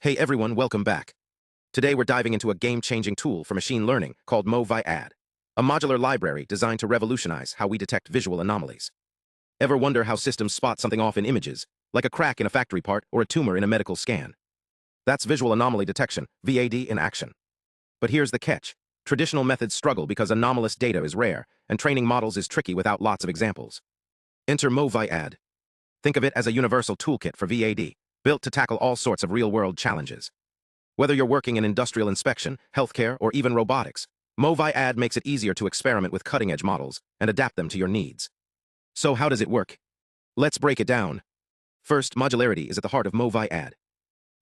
Hey everyone, welcome back. Today we're diving into a game-changing tool for machine learning called MoViAD, a modular library designed to revolutionize how we detect visual anomalies. Ever wonder how systems spot something off in images, like a crack in a factory part or a tumor in a medical scan? That's Visual Anomaly Detection, VAD, in action. But here's the catch. Traditional methods struggle because anomalous data is rare, and training models is tricky without lots of examples. Enter MoViAD. Think of it as a universal toolkit for VAD, built to tackle all sorts of real-world challenges. Whether you're working in industrial inspection, healthcare, or even robotics, MoViAD makes it easier to experiment with cutting-edge models and adapt them to your needs. So how does it work? Let's break it down. First, modularity is at the heart of MoViAD.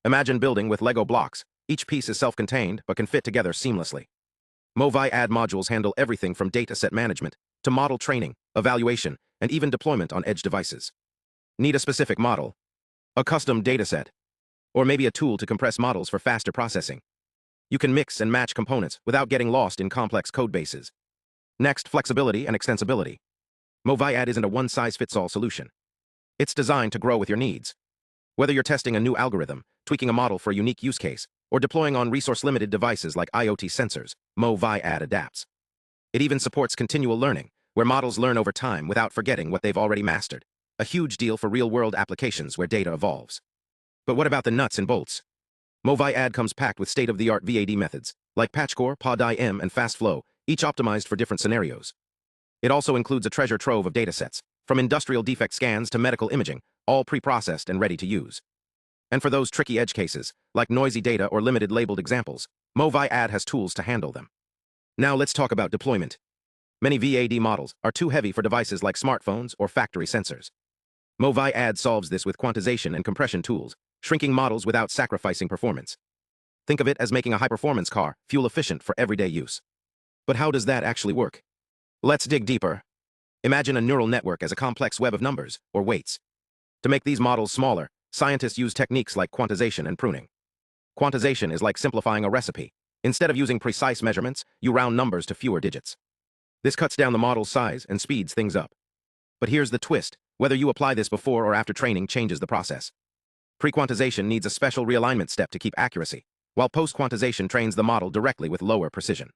Imagine building with Lego blocks. Each piece is self-contained but can fit together seamlessly. MoViAD modules handle everything from dataset management to model training, evaluation, and even deployment on edge devices. Need a specific model? A custom dataset? Or maybe a tool to compress models for faster processing? You can mix and match components without getting lost in complex code bases. Next, flexibility and extensibility. MoViAD isn't a one-size-fits-all solution. It's designed to grow with your needs. Whether you're testing a new algorithm, tweaking a model for a unique use case, or deploying on resource-limited devices like IoT sensors, MoViAD adapts. It even supports continual learning, where models learn over time without forgetting what they've already mastered. A huge deal for real-world applications where data evolves. But what about the nuts and bolts? MoViAD comes packed with state-of-the-art VAD methods, like PatchCore, PaDiM, and FastFlow, each optimized for different scenarios. It also includes a treasure trove of datasets, from industrial defect scans to medical imaging, all pre-processed and ready to use. And for those tricky edge cases, like noisy data or limited labeled examples, MoViAD has tools to handle them. Now let's talk about deployment. Many VAD models are too heavy for devices like smartphones or factory sensors. MoViAD solves this with quantization and compression tools, shrinking models without sacrificing performance. Think of it as making a high-performance car fuel-efficient for everyday use. But how does that actually work? Let's dig deeper. Imagine a neural network as a complex web of numbers, or weights. To make these models smaller, scientists use techniques like quantization and pruning. Quantization is like simplifying a recipe. Instead of using precise measurements, you round numbers to fewer digits. This cuts down the model's size and speeds things up. But here's the twist. Whether you apply this before or after training changes the process. Pre-quantization needs a special realignment step to keep accuracy, while post-quantization trains the model directly with lower precision.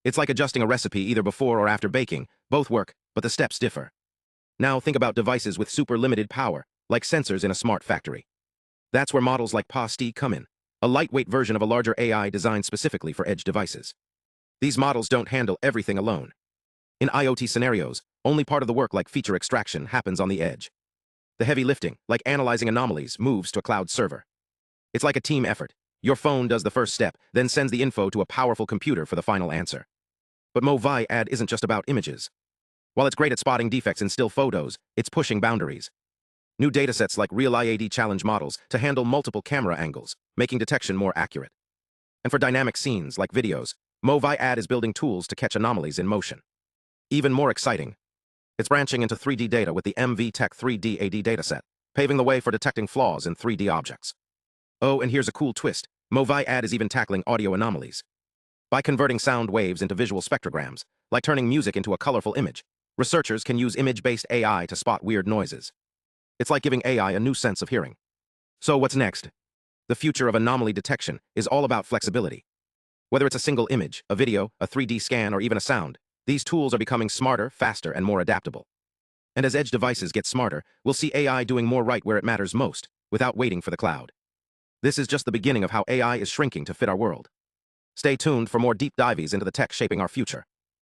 It's like adjusting a recipe either before or after baking. Both work, but the steps differ. Now think about devices with super limited power, like sensors in a smart factory. That's where models like PaDiM come in, a lightweight version of a larger AI designed specifically for edge devices. These models don't handle everything alone. In IoT scenarios, only part of the work like feature extraction happens on the edge. The heavy lifting, like analyzing anomalies, moves to a cloud server. It's like a team effort. Your phone does the first step, then sends the info to a powerful computer for the final answer. But MoViAD isn't just about images. While it's great at spotting defects in still photos, it's pushing boundaries. New datasets like RealIAD challenge models to handle multiple camera angles, making detection more accurate. And for dynamic scenes like videos, MoViAD is building tools to catch anomalies in motion. Even more exciting, it's branching into 3D data with the MV-Tech 3D AD dataset, paving the way for detecting flaws in 3D objects. Oh, and here's a cool twist. MoViAD is even tackling audio anomalies. By converting sound waves into visual spectrograms, like turning music into a colorful image, researchers can use image-based AI to spot weird noises. It's like giving AI a new sense of hearing. So what's next? The future of anomaly detection is all about flexibility. Whether it's a single image, a video, a 3D scan, or even a sound, these tools are becoming smarter, faster, and more adaptable. And as edge devices get smarter, we'll see AI doing more right where it matters most, without waiting for the cloud. This is just the beginning of how AI is shrinking to fit our world. Stay tuned for more deep dives into the tech shaping our future.